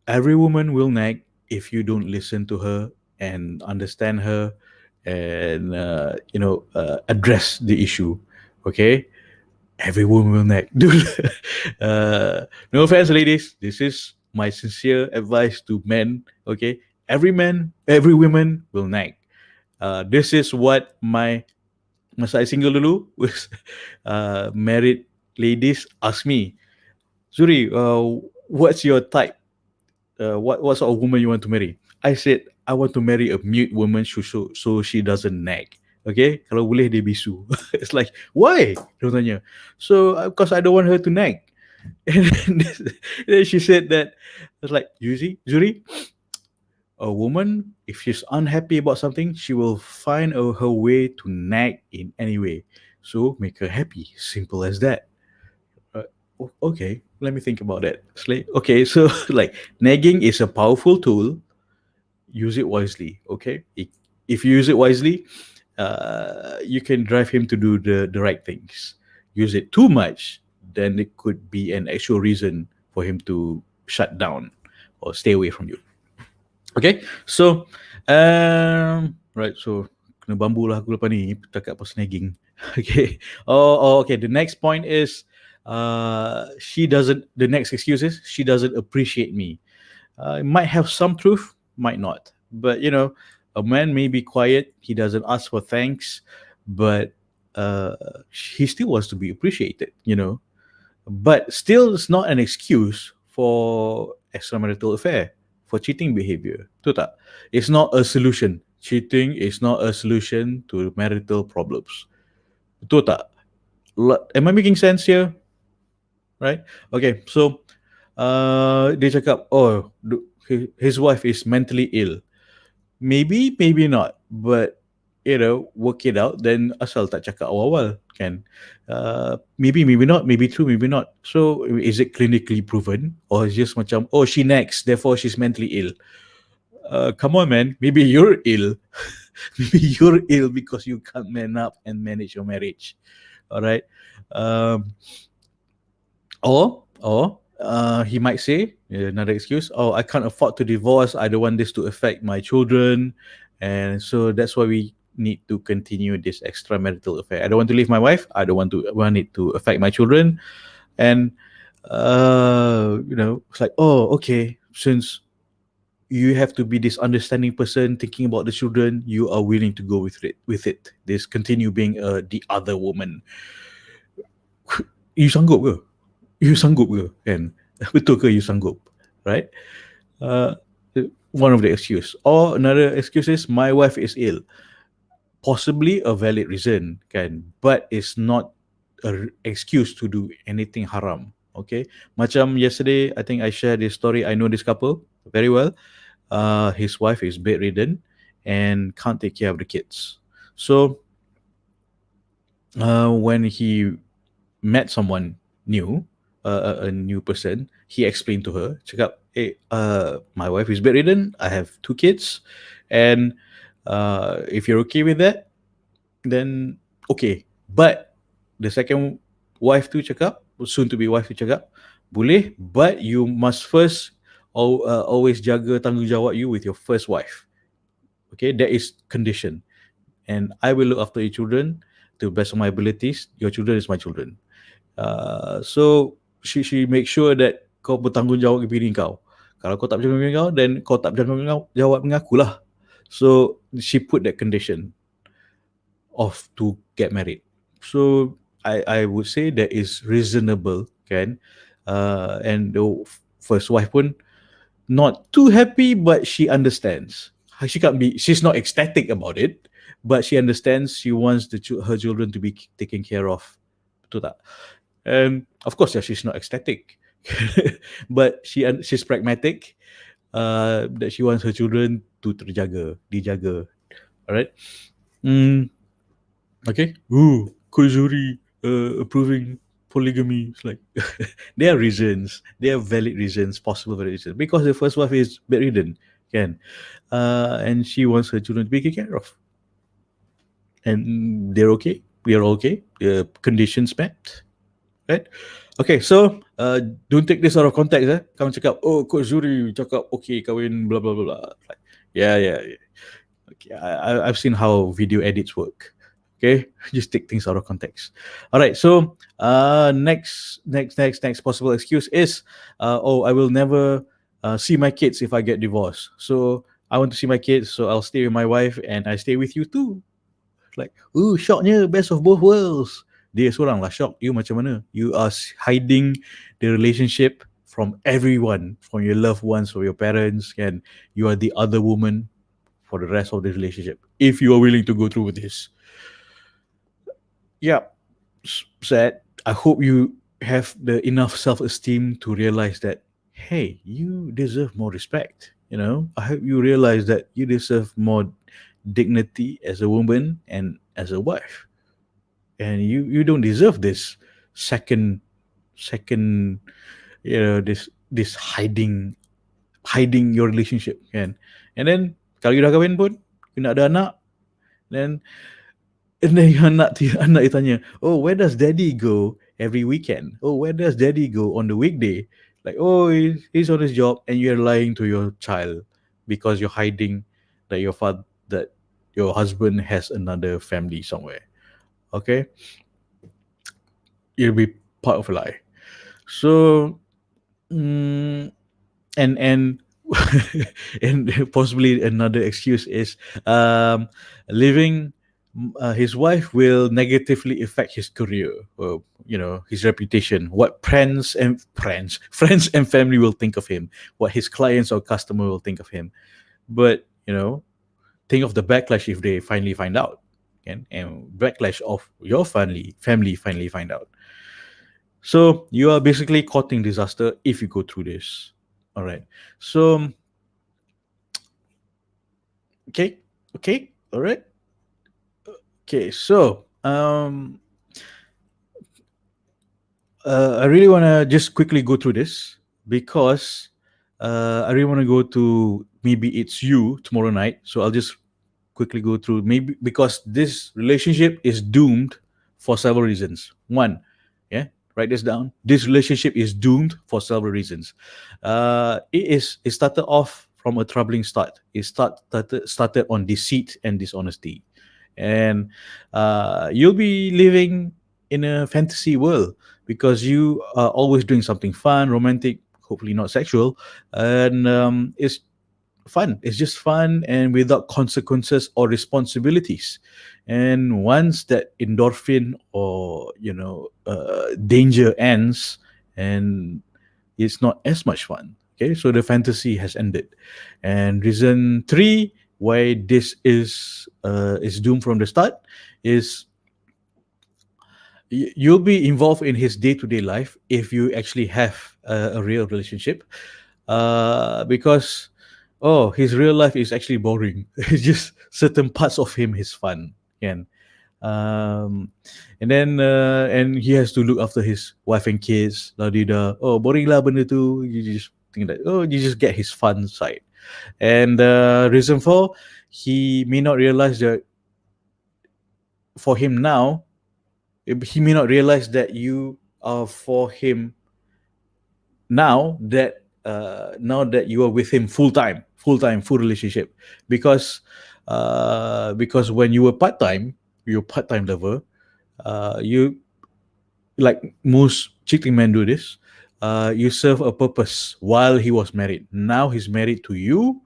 every woman will nag if you don't listen to her and understand her and address the issue. Okay, every woman will nag. Dude, no offense, ladies. This is my sincere advice to men. Okay, every man, every woman will nag. This is what masa I single dulu was married ladies ask me, Zuri, what's your type? What sort of woman you want to marry? I said I want to marry a mute woman so she doesn't nag. Okay, kalau boleh dia bisu. It's like, why? Dia tanya. So because I don't want her to nag. And then she said that, it's like, you see, Zuri, a woman, if she's unhappy about something, she will find her way to nag in any way. So make her happy. Simple as that. Okay, let me think about that. It's like, okay, so like nagging is a powerful tool. Use it wisely. Okay, if you use it wisely, you can drive him to do the right things. Use it too much, then it could be an actual reason for him to shut down or stay away from you. Okay, so right, so kena bambu lah aku lepas ni cakap pasal nagging. Okay. Okay. The next point is she doesn't. The next excuse is she doesn't appreciate me. It might have some truth, might not. But a man may be quiet. He doesn't ask for thanks, but uh, he still wants to be appreciated. But still, it's not an excuse for extramarital affair, for cheating behavior. Tu tak? It's not a solution. Cheating is not a solution to marital problems. Betul tak? Am I making sense here? Right? Okay, so dia cakap, oh, his wife is mentally ill. Maybe, maybe not. But work it out. Then asal tak cakap awal-awal, kan? Maybe, maybe not. Maybe true, maybe not. So is it clinically proven, or is just macam, oh, she next, therefore she's mentally ill? Come on, man. Maybe you're ill. Maybe you're ill because you can't man up and manage your marriage. All right. Um, or he might say, another excuse, oh, I can't afford to divorce. I don't want this to affect my children. And so that's why we need to continue this extramarital affair. I don't want to leave my wife. I don't want it to affect my children. And, it's like, oh, okay, since you have to be this understanding person thinking about the children, you are willing to go with it. This continue being the other woman. You sanggup ke? You sanggup ke? Kan? Betul ke you sanggup? Right? Uh, One of the excuse. Or another excuse is, my wife is ill. Possibly a valid reason, kan? But it's not an excuse to do anything haram. Okay? Macam yesterday, I think I shared this story. I know this couple very well. His wife is bedridden and can't take care of the kids. So when he met someone new, a new person, he explained to her, cakap, hey, my wife is bedridden, I have two kids, and if you're okay with that, then okay. But the second wife tu cakap, soon to be wife tu cakap, boleh, but you must first always jaga tanggungjawab you with your first wife. Okay, that is condition. And I will look after your children to the best of my abilities. Your children is my children. So she make sure that kau bertanggungjawab kepada diri kau. Kalau kau tak bertanggung diri kau, then kau tak bertanggung jawab dengan aku lah. So she put that condition of to get married. So I would say that is reasonable, kan? And the first wife pun not too happy, but she understands. She's not ecstatic about it, but she understands. She wants her children to be taken care of. Betul tak? And of course, yeah, she's not ecstatic, but she's pragmatic. That she wants her children to dijaga. All right. Okay. Ooh, Coach Zuhri approving polygamy. It's like there are reasons. There are valid reasons, possible valid reasons. Because the first wife is bedridden, can, and she wants her children to be taken care of, and they're okay. We are okay. The conditions met, right? Okay, so don't take this out of context. Kamu cakap, oh, Coach Zuhri cakap okay, kahwin, blah blah blah blah. Like, yeah. Okay, I've seen how video edits work. Okay, just take things out of context. All right, so next possible excuse is, oh, I will never see my kids if I get divorced. So I want to see my kids, so I'll stay with my wife and I stay with you too. Like, ooh, shocknya, best of both worlds. Dia seorang lah shock. You macam mana? You are hiding the relationship from everyone, from your loved ones, from your parents, and you are the other woman for the rest of the relationship. If you are willing to go through with this. Yeah, sad. I hope you have the enough self-esteem to realize that, hey, you deserve more respect. I hope you realize that you deserve more dignity as a woman and as a wife, and you don't deserve this second this hiding your relationship, kan. And then kalau you dah kahwin pun, you nak ada anak, then your anak you tanya, oh, where does daddy go every weekend? Oh, where does daddy go on the weekday? Like, oh, he's on his job, and you're lying to your child because you're hiding that your husband has another family somewhere. Okay, it'll be part of a lie. So, and and possibly another excuse is um, living. His wife will negatively affect his career, or his reputation. What friends and family will think of him. What his clients or customer will think of him. But think of the backlash if they finally find out, and backlash of your family finally find out. So you are basically courting disaster if you go through this. All right. So okay, okay, all right. Okay, so I really want to just quickly go through this because I really want to go to maybe it's you tomorrow night. So I'll just quickly go through, maybe because this relationship is doomed for several reasons. One, yeah, write this down. This relationship is doomed for several reasons. It started off from a troubling start. It started on deceit and dishonesty, and you'll be living in a fantasy world because you are always doing something fun, romantic, hopefully not sexual, and it's fun. It's just fun and without consequences or responsibilities. And once that endorphin or danger ends, and it's not as much fun. Okay, so the fantasy has ended. And reason three why this is doomed from the start is you'll be involved in his day-to-day life if you actually have a real relationship, because his real life is actually boring. It's just certain parts of him is fun, and um and he has to look after his wife and kids, la di da. Oh, boring lah benda tu. You just think that, you just get his fun side. And reason four, he may not realize that for him now, he may not realize that you are for him now that you are with him full relationship. Because when you were part-time, you're part-time lover, you, like most cheating men do this, you serve a purpose while he was married. Now he's married to you.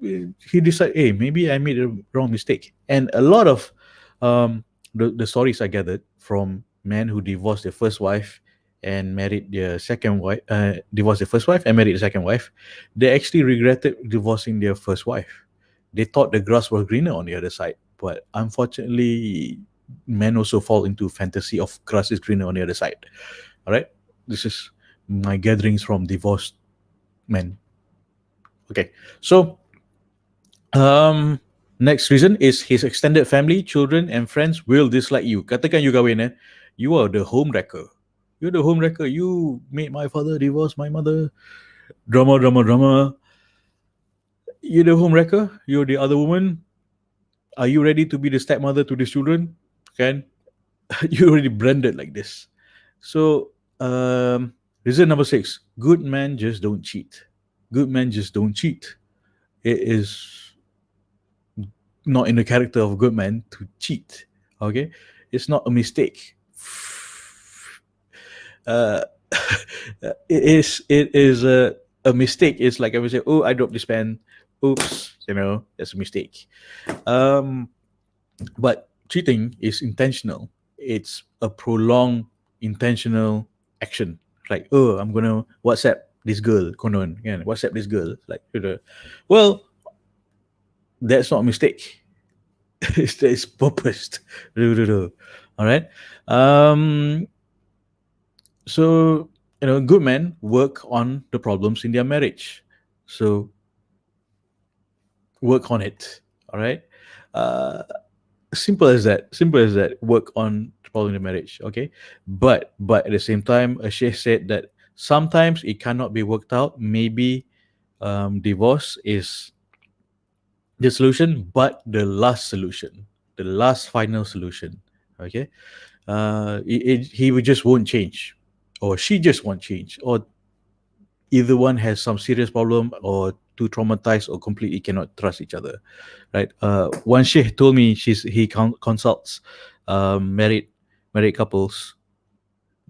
He decided, hey, maybe I made a wrong mistake. And a lot of the stories I gathered from men who divorced their first wife and married their second wife, divorced their first wife and married the second wife, they actually regretted divorcing their first wife. They thought the grass was greener on the other side, but unfortunately, men also fall into fantasy of grass is greener on the other side. All right, this is my gatherings from divorced men. Okay, so next reason is his extended family, children, and friends will dislike you. Katakan you kahwin, you are the home wrecker. You're the home wrecker. You made my father divorce my mother. Drama, drama, drama. You're the home wrecker. You're the other woman. Are you ready to be the stepmother to these children? Can you already branded like this? So, reason number six: good men just don't cheat. Good men just don't cheat. It is not in the character of a good man to cheat. Okay, it's not a mistake. uh, it is a mistake. It's like I would say, oh, I dropped this pen. Oops, that's a mistake. Um, but cheating is intentional. It's a prolonged intentional action. Like, oh, I'm gonna WhatsApp this girl, konon, WhatsApp this girl. Like, well, that's not a mistake. It's purposed. All right. Um, so good men work on the problems in their marriage. So work on it. All right. Uh, simple as that. Simple as that. Work on the problem in the marriage. Okay. But at the same time, a sheikh said that sometimes it cannot be worked out. Maybe divorce is the solution, but the last solution, the last final solution. Okay. He just won't change, or she just won't change, or either one has some serious problem, or too traumatized, or completely cannot trust each other, right? One sheikh told me he consults married couples,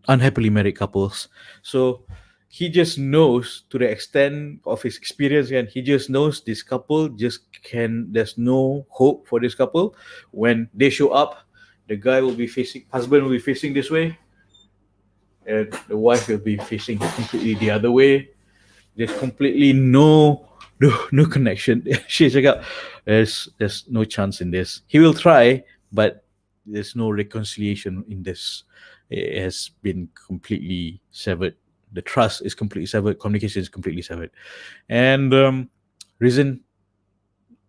unhappily married couples. So he just knows to the extent of his experience, and he just knows this couple just can. There's no hope for this couple. When they show up, the guy will be facing, husband will be facing this way, and the wife will be facing completely the other way. There's completely no connection. She cakap, there's no chance in this. He will try, but there's no reconciliation in this. It has been completely severed. The trust is completely severed. Communication is completely severed. And reason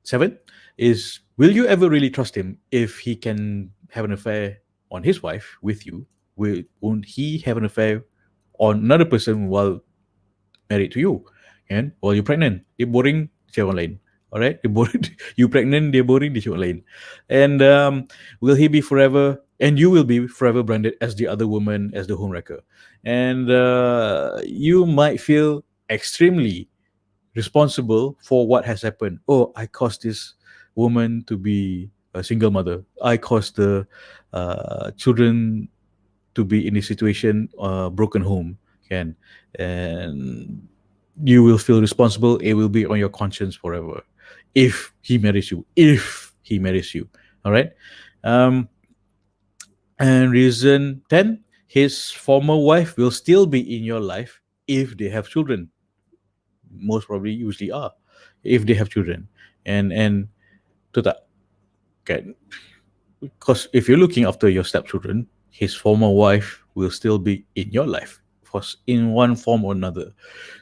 seven is, will you ever really trust him if he can have an affair on his wife with you? Won't he have an affair on another person while married to you? And while you're pregnant, dia boring, dia orang lain. Alright, dia boring, you pregnant, dia boring, dia orang lain. And will he be forever? And you will be forever branded as the other woman, as the homewrecker. And you might feel extremely responsible for what has happened. Oh, I caused this woman to be a single mother. I caused the children to be in a situation, broken home, can, and you will feel responsible. It will be on your conscience forever. If he marries you, all right. Um, and reason 10, his former wife will still be in your life if they have children. Most probably, usually are, if they have children. And to that, okay, because if you're looking after your stepchildren, his former wife will still be in your life, in one form or another.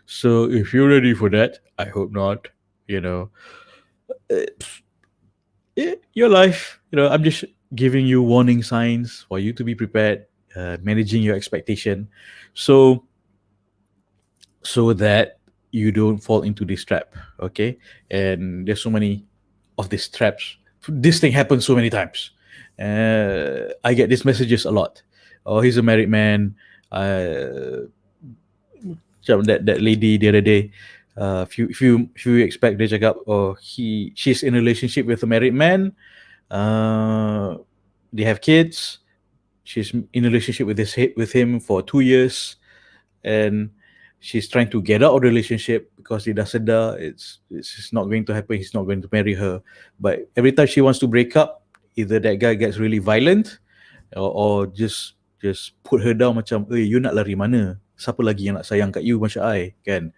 So if you're ready for that, I hope not. You know, your life. I'm just giving you warning signs for you to be prepared, managing your expectation, so that you don't fall into this trap. Okay, and there's so many of these traps. This thing happens so many times. I get these messages a lot. Oh, he's a married man. That lady the other day, if you expect dia cakap, oh, she's in a relationship with a married man, they have kids, she's in a relationship with him for 2 years, and she's trying to get out of the relationship because dia dah sedar it's not going to happen, he's not going to marry her. But every time she wants to break up, either that guy gets really violent, or just put her down, macam, you nak lari mana? Siapa lagi yang nak sayang kat you macam I, kan?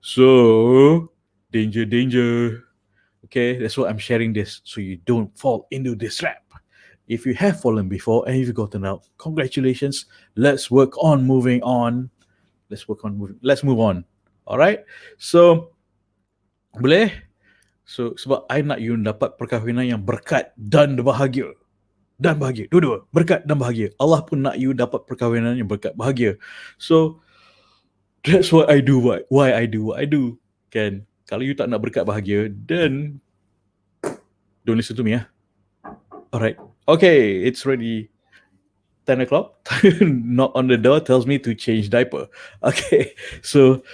So, danger. Okay, that's why I'm sharing this, so you don't fall into this trap. If you have fallen before and you've gotten out, congratulations. Let's work on moving on. Let's move on. Alright? So, boleh? So, sebab I nak you dapat perkahwinan yang berkat dan bahagia. Dua-dua, berkat dan bahagia. Allah pun nak you dapat perkahwinan yang berkat, bahagia. So that's what I do. Why I do what I do. Kan? Kalau you tak nak berkat, bahagia, then don't listen to me. Alright. Okay, it's ready. 10 o'clock. Knock on the door tells me to change diaper. Okay, so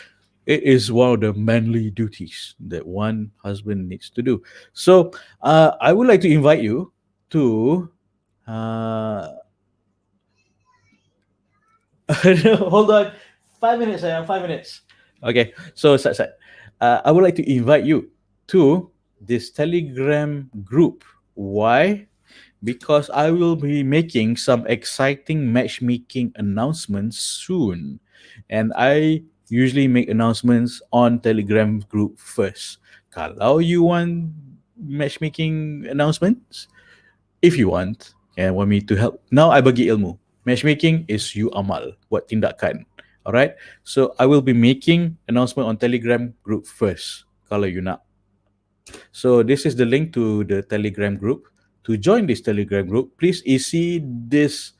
it is one of the manly duties that one husband needs to do. So I would like to invite you to hold on, 5 minutes, 5 minutes. Okay, so I would like to invite you to this Telegram group. Why? Because I will be making some exciting matchmaking announcements soon, and I usually make announcements on Telegram group first. Kalau you want matchmaking announcements, if you want me to help, now I bagi ilmu. Matchmaking is you amal, buat tindakan. Alright, so I will be making announcement on Telegram group first, kalau you nak. So this is the link to the Telegram group. To join this Telegram group, please isi this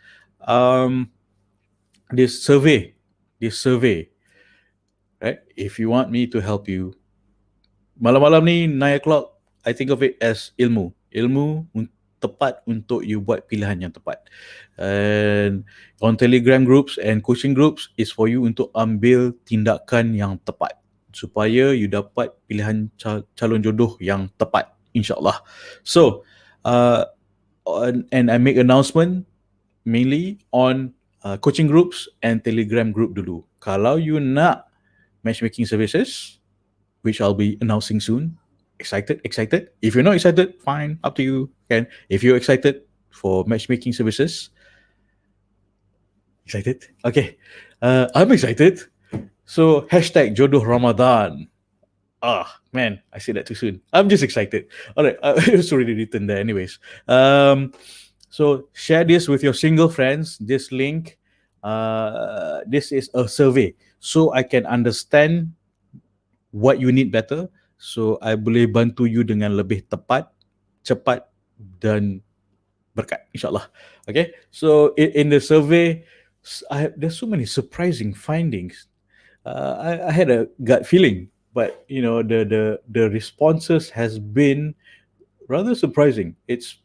survey. Right? If you want me to help you, malam-malam ni 9 o'clock, I think of it as ilmu tepat untuk you buat pilihan yang tepat. And on Telegram groups and coaching groups is for you untuk ambil tindakan yang tepat supaya you dapat pilihan calon jodoh yang tepat, insyaAllah. So and I make announcement mainly on coaching groups and Telegram group dulu. Kalau you nak matchmaking services, which I'll be announcing soon, excited. If you're not excited, fine, up to you. Kan? If you're excited for matchmaking services, excited? Okay. I'm excited. So, hashtag Jodoh Ramadan. Man, I said that too soon. I'm just excited. All right, it's already written there anyways. So share this with your single friends, this link. This is a survey. So I can understand what you need better. So I boleh bantu you dengan lebih tepat, cepat dan berkat, insyaAllah. Okay, so in the survey, there's so many surprising findings. I had a gut feeling, but the responses has been rather surprising. It's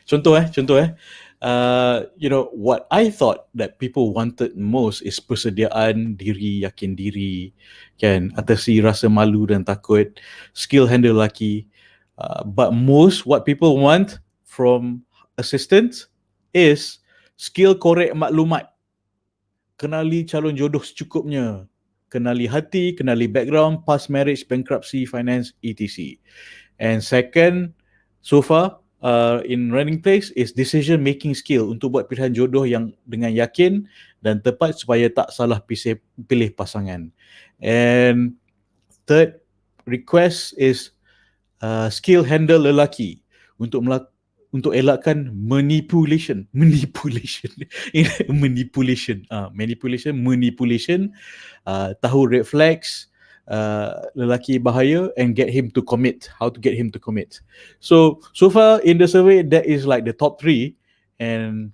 contoh. What I thought that people wanted most is persediaan diri, yakin diri, kan, atasi rasa malu dan takut, skill handle lelaki. But most what people want from assistants is skill korek maklumat, kenali calon jodoh secukupnya, kenali hati, kenali background, past marriage, bankruptcy, finance, etc. And second, so far, in running place is decision making skill untuk buat pilihan jodoh yang dengan yakin dan tepat supaya tak salah pilih pasangan. And third request is skill handle lelaki untuk elakkan manipulation, tahu red flags, lelaki bahaya, and get him to commit. How to get him to commit. So far in the survey, that is like the top 3, and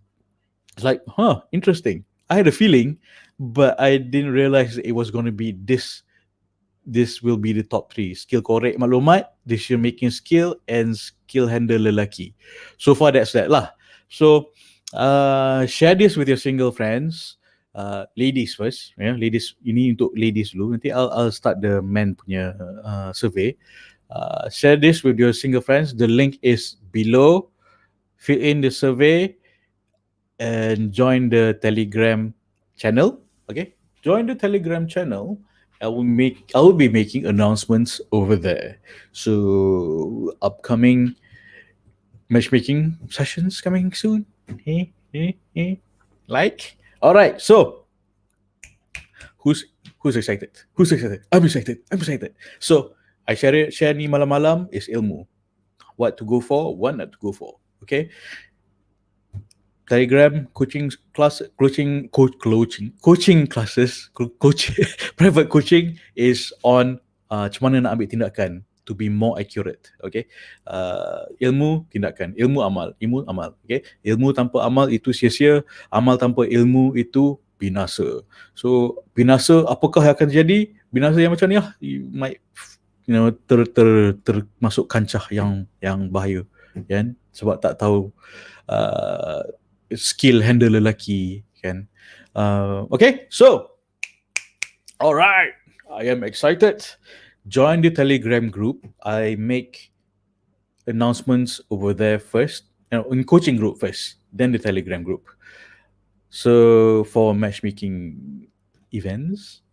it's like, interesting. I had a feeling, but I didn't realize it was going to be this will be the top 3. Skill korek maklumat, decision making skill, and skill handle lelaki. So far that's that lah. So share this with your single friends. Ladies first, ladies, ini untuk ladies dulu. Nanti I'll start the men punya survey. Share this with your single friends. The link is below. Fill in the survey and join the Telegram channel. Okay, join the Telegram channel. I will be making announcements over there. So upcoming matchmaking sessions coming soon. Like, all right. So who's excited? Who's excited? I'm excited. So I share ni malam-malam is ilmu. What to go for, what not to go for. Okay. Telegram coaching classes, private coaching is on macam mana nak ambil tindakan to be more accurate. Okay, ilmu tindakan, ilmu amal. Okay, ilmu tanpa amal itu sia-sia, amal tanpa ilmu itu binasa. So binasa apakah yang akan terjadi? Binasa yang macam ni lah, you might termasuk kancah yang bahaya, kan, sebab tak tahu skill handle lelaki, kan. Okay, so alright, I am excited. Join the Telegram group. I make announcements over there first, in coaching group first, then the Telegram group. So for matchmaking events,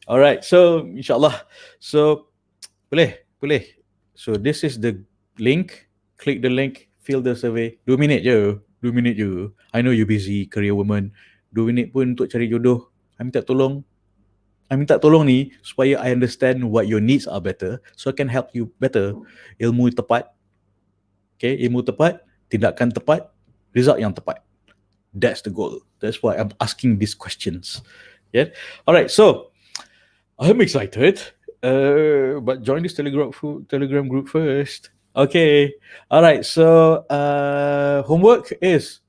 alright, so insyaAllah, so boleh. So this is the link. Click the link, fill the survey. 2 minit je. I know you busy, career woman. 2 minit pun untuk cari jodoh. I minta tolong ni supaya I understand what your needs are better, so I can help you better. Ilmu tepat. Okay, ilmu tepat, tindakan tepat, result yang tepat. That's the goal. That's why I'm asking these questions. Yeah. Alright, so I'm excited. But join this Telegram group first. Okay. Alright, so homework is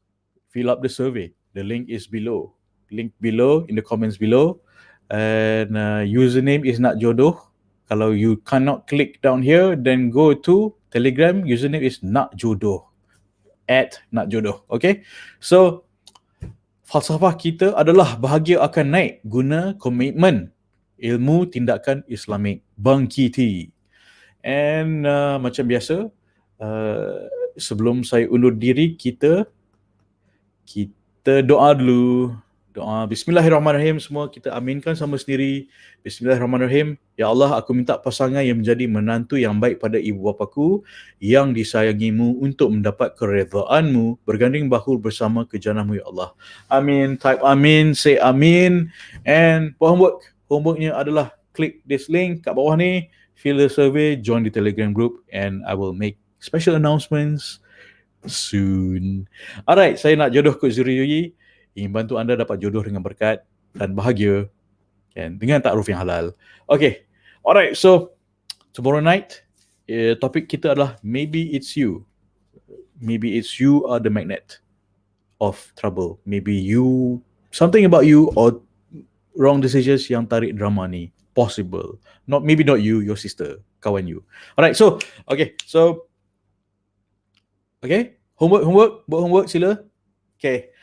fill up the survey. The link is below. Link below in the comments below. And username is Nak Jodoh. Kalau you cannot click down here, then go to Telegram. Username is Nak Jodoh. @Nak Jodoh. Okay. So falsafah kita adalah bahagia akan naik guna komitmen, ilmu, tindakan Islamik. Bangkiti. And macam biasa, sebelum saya undur diri, kita Kita doa dulu. Doa. Bismillahirrahmanirrahim. Semua kita aminkan sama sendiri. Bismillahirrahmanirrahim. Ya Allah, aku minta pasangan yang menjadi menantu yang baik pada ibu bapaku, yang disayangimu untuk mendapat keredaan-Mu, berganding bahu bersama ke jannah-Mu, ya Allah. Amin. Type amin, say amin. And for homeworknya adalah klik this link kat bawah ni, fill the survey, join the Telegram group, and I will make special announcements soon. Alright, saya nak jodoh ke Zuhri. Ingin bantu anda dapat jodoh dengan berkat dan bahagia, dan dengan takruf yang halal. Okay, alright, so tomorrow night, topik kita adalah maybe it's you. Maybe it's you are the magnet of trouble. Maybe you, something about you or wrong decisions yang tarik drama ni. Possible. Maybe not you, your sister, kawan you. Alright, so, okay, okay, homework, buat homework sila. Okay.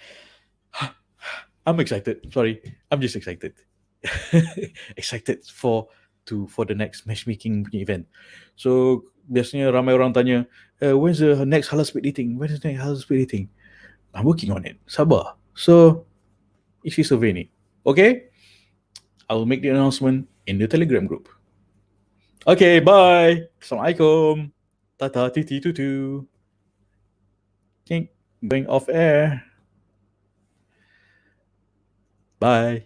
I'm excited. Sorry, I'm just excited. Excited for the next matchmaking event. So biasanya ramai orang tanya, when's the next halal speed dating? When is the next halal speed dating? I'm working on it. Sabar. So isi survey ni. Okay? I will make the announcement in the Telegram group. Okay, bye. Assalamualaikum. Tata titi tutu. Going off air. Bye.